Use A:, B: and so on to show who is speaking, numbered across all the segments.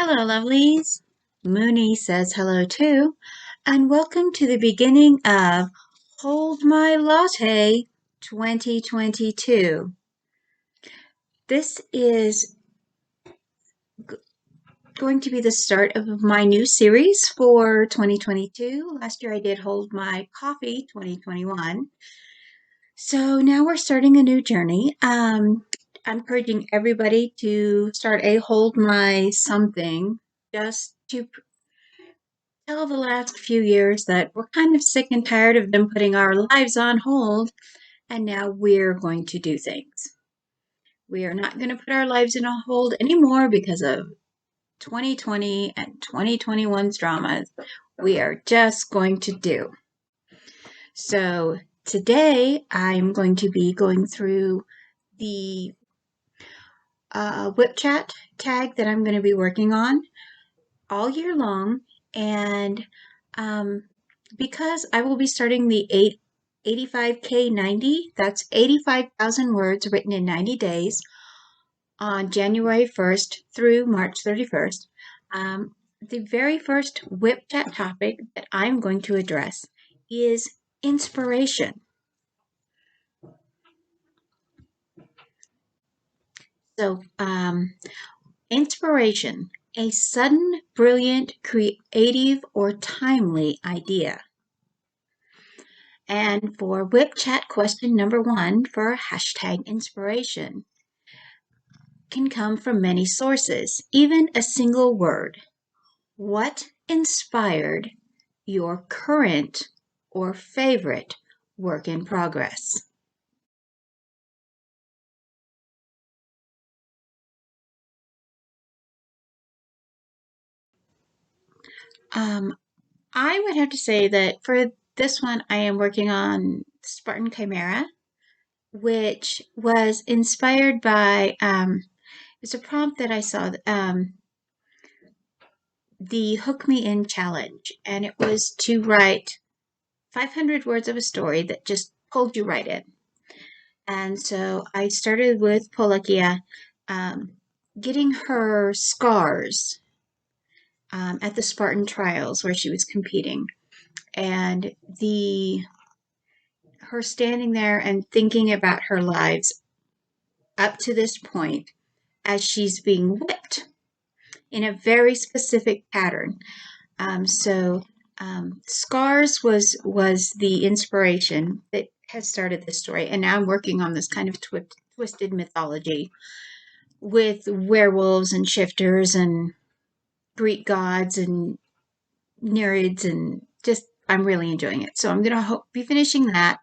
A: Hello, lovelies. Mooney says hello too, and welcome to the beginning of Hold My Latte 2022. This is going to be the start of my new series for 2022. Last year I did Hold My Coffee 2021. So now we're starting a new journey. I'm encouraging everybody to start a Hold My something just to tell the last few years that we're kind of sick and tired of them putting our lives on hold, and now we're going to do things. We are not going to put our lives in a hold anymore because of 2020 and 2021's dramas. We are just going to do. So today I'm going to be going through the whip chat tag that I'm going to be working on all year long, and because I will be starting the 85K 90, that's 85,000 words written in 90 days on January 1st through March 31st. The very first whip chat topic that I'm going to address is inspiration. So, inspiration, a sudden, brilliant, creative, or timely idea. And for whip chat question number 1 for hashtag inspiration can come from many sources, even a single word. What inspired your current or favorite work in progress? Um, I would have to say that for this one, I am working on Spartan Chimera, which was inspired by it's a prompt that I saw, the Hook Me In challenge, and it was to write 500 words of a story that just pulled you right in. And so I started with Polakia, getting her scars at the Spartan trials where she was competing, and her standing there and thinking about her lives up to this point as she's being whipped in a very specific pattern. Scars was the inspiration that has started this story, and now I'm working on this kind of twisted mythology with werewolves and shifters and Greek gods and Nereids, and just I'm really enjoying it. So I'm gonna be finishing that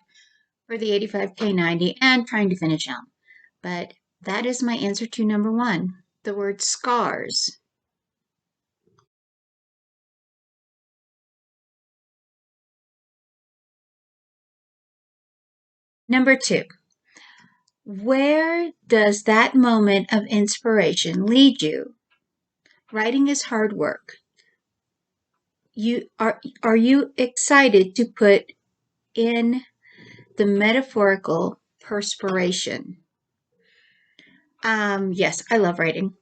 A: for the 85K 90 and trying to finish them. But that is my answer to number 1, the word scars. Number 2, where does that moment of inspiration lead you? Writing is hard work. Are you excited to put in the metaphorical perspiration? Yes, I love writing.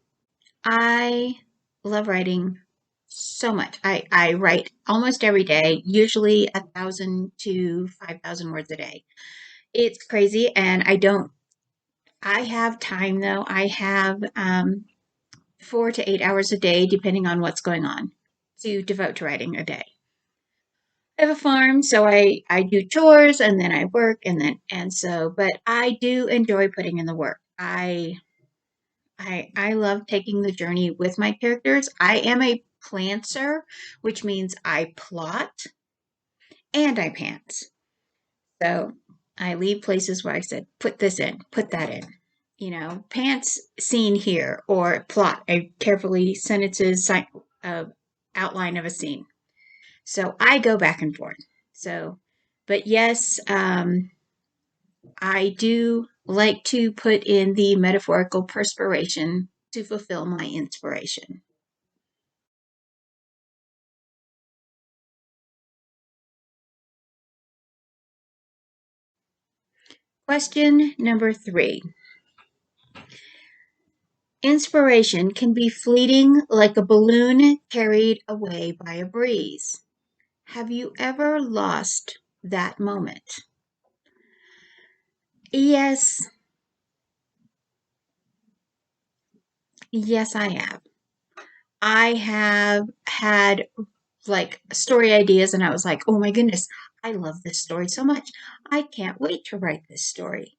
A: I love writing so much. I write almost every day, usually 1,000 to 5,000 words a day. It's crazy, and I have time though. I have 4 to 8 hours a day, depending on what's going on, to devote to writing a day. I have a farm, so I do chores and then I work but I do enjoy putting in the work. I love taking the journey with my characters. I am a plantser, which means I plot and I pants. So I leave places where I said, put this in, put that in. Pants scene here, or plot, I carefully sentences, outline of a scene. So I go back and forth. So, but yes, I do like to put in the metaphorical perspiration to fulfill my inspiration. Question number 3. Inspiration can be fleeting like a balloon carried away by a breeze. Have you ever lost that moment? Yes, yes, I have. I have had like story ideas, and I was like, oh my goodness, I love this story so much. I can't wait to write this story.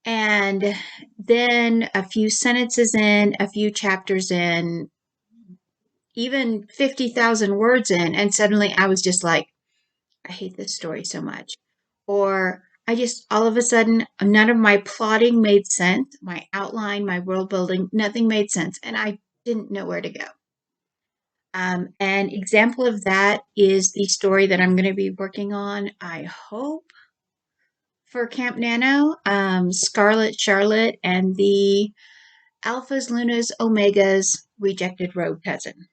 A: And then a few sentences in, a few chapters in, even 50,000 words in, and suddenly I was just like, I hate this story so much. Or I just, all of a sudden, none of my plotting made sense. My outline, my world building, nothing made sense. And I didn't know where to go. An example of that is the story that I'm going to be working on, I hope, for Camp Nano, Scarlet Charlotte and the Alphas, Lunas, Omegas rejected road cousin.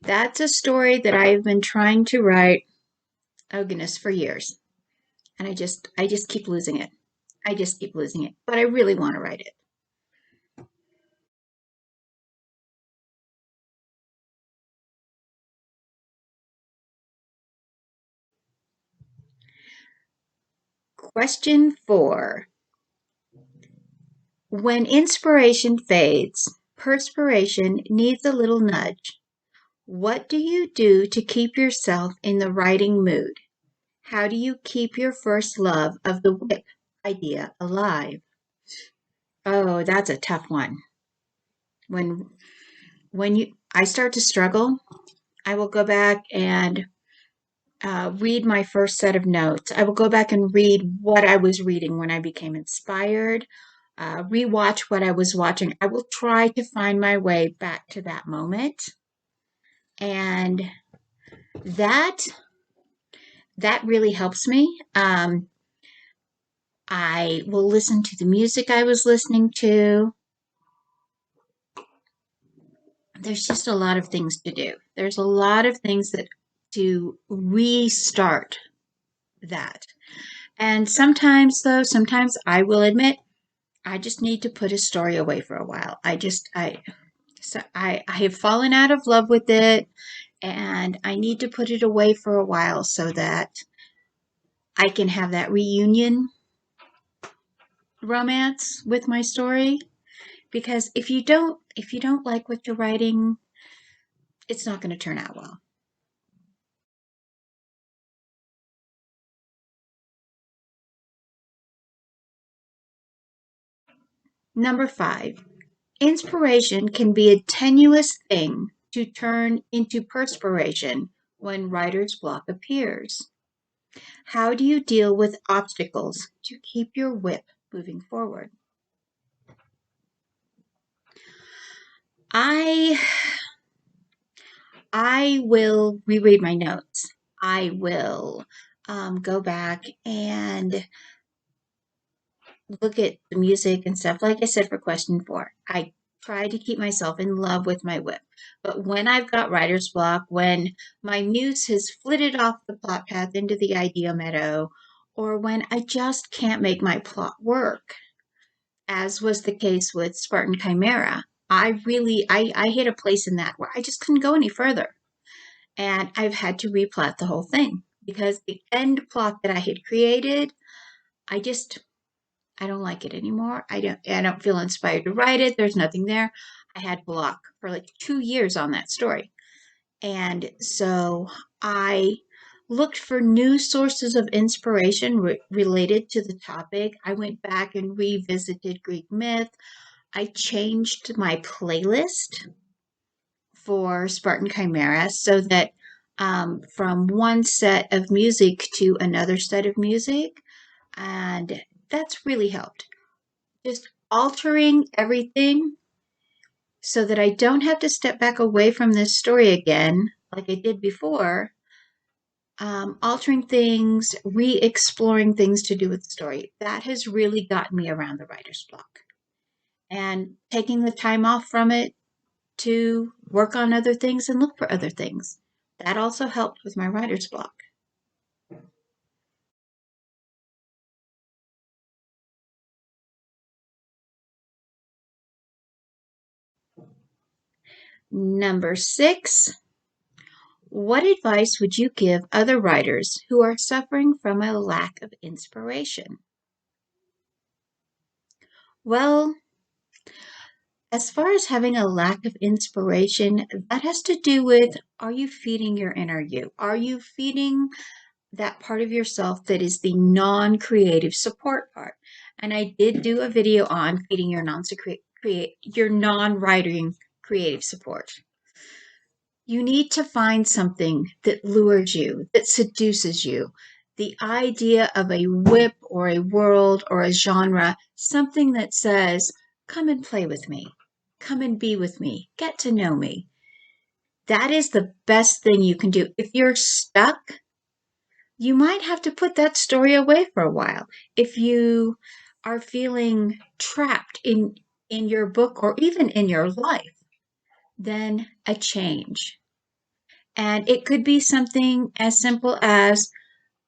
A: That's a story that I've been trying to write, oh goodness, for years. And I just keep losing it. I just keep losing it. But I really want to write it. Question 4. When inspiration fades, perspiration needs a little nudge. What do you do to keep yourself in the writing mood? How do you keep your first love of the whip idea alive? Oh, that's a tough one. When I start to struggle, I will go back and read my first set of notes. I will go back and read what I was reading when I became inspired, rewatch what I was watching. I will try to find my way back to that moment, and that that really helps me. I will listen to the music I was listening to. There's just a lot of things to do. There's a lot of things that to restart that. And sometimes, though, sometimes I will admit I just need to put a story away for a while. I have fallen out of love with it, and I need to put it away for a while so that I can have that reunion romance with my story. Because if you don't like what you're writing, it's not going to turn out well. Number 5. Inspiration can be a tenuous thing to turn into perspiration when writer's block appears. How do you deal with obstacles to keep your whip moving forward? I I will reread my notes. I will go back and look at the music and stuff. Like I said for question 4, I try to keep myself in love with my whip. But when I've got writer's block, when my muse has flitted off the plot path into the idea meadow, or when I just can't make my plot work, as was the case with Spartan Chimera, I hit a place in that where I just couldn't go any further. And I've had to replot the whole thing because the end plot that I had created, I just I don't like it anymore. I don't feel inspired to write it. There's nothing there. I had block for like 2 years on that story. And so I looked for new sources of inspiration related to the topic. I went back and revisited Greek myth. I changed my playlist for Spartan Chimera so that from one set of music to another set of music, and that's really helped. Just altering everything so that I don't have to step back away from this story again, like I did before. Altering things, re exploring things to do with the story. That has really gotten me around the writer's block. And taking the time off from it to work on other things and look for other things. That also helped with my writer's block. Number 6, what advice would you give other writers who are suffering from a lack of inspiration? Well, as far as having a lack of inspiration, that has to do with, are you feeding your inner you? Are you feeding that part of yourself that is the non-creative support part? And I did do a video on feeding your non-writing creative support. You need to find something that lures you, that seduces you. The idea of a whip or a world or a genre, something that says, come and play with me. Come and be with me. Get to know me. That is the best thing you can do. If you're stuck, you might have to put that story away for a while. If you are feeling trapped in your book or even in your life, then a change. And it could be something as simple as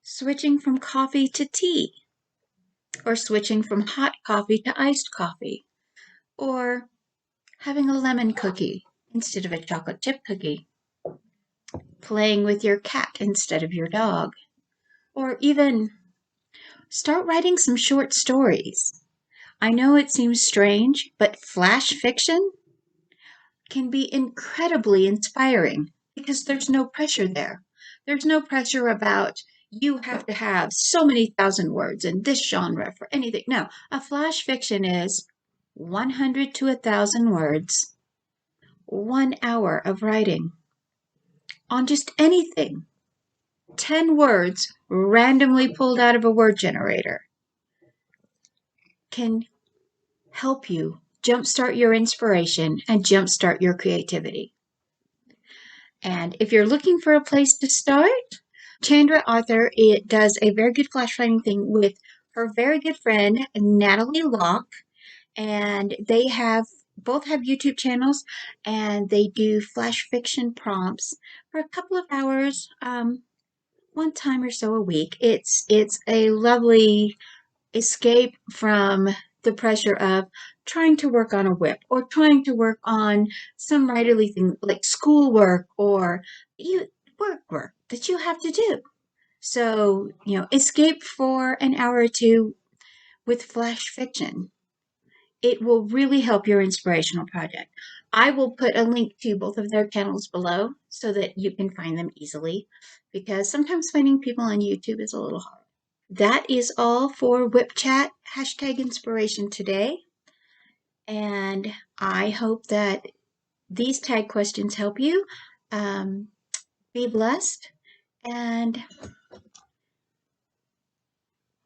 A: switching from coffee to tea, or switching from hot coffee to iced coffee, or having a lemon cookie instead of a chocolate chip cookie, playing with your cat instead of your dog, or even start writing some short stories. I know it seems strange, but flash fiction can be incredibly inspiring because there's no pressure there. There's no pressure about you have to have so many thousand words in this genre for anything. No, a flash fiction is 100 to 1,000 words, 1 hour of writing on just anything. 10 words randomly pulled out of a word generator can help you jumpstart your inspiration and jumpstart your creativity. And if you're looking for a place to start, Chandra Author, it does a very good flash writing thing with her very good friend Natalie Locke, and they have both have YouTube channels, and they do flash fiction prompts for a couple of hours, one time or so a week. It's a lovely escape from the pressure of trying to work on a whip or trying to work on some writerly thing like schoolwork or you work that you have to do. So, escape for an hour or two with flash fiction. It will really help your inspirational project. I will put a link to both of their channels below so that you can find them easily, because sometimes finding people on YouTube is a little hard. That is all for Whip Chat #inspiration today. And I hope that these tag questions help you. Be blessed and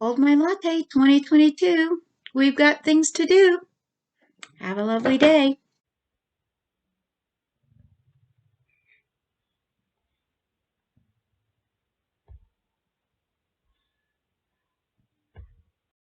A: hold my latte 2022. We've got things to do. Have a lovely day.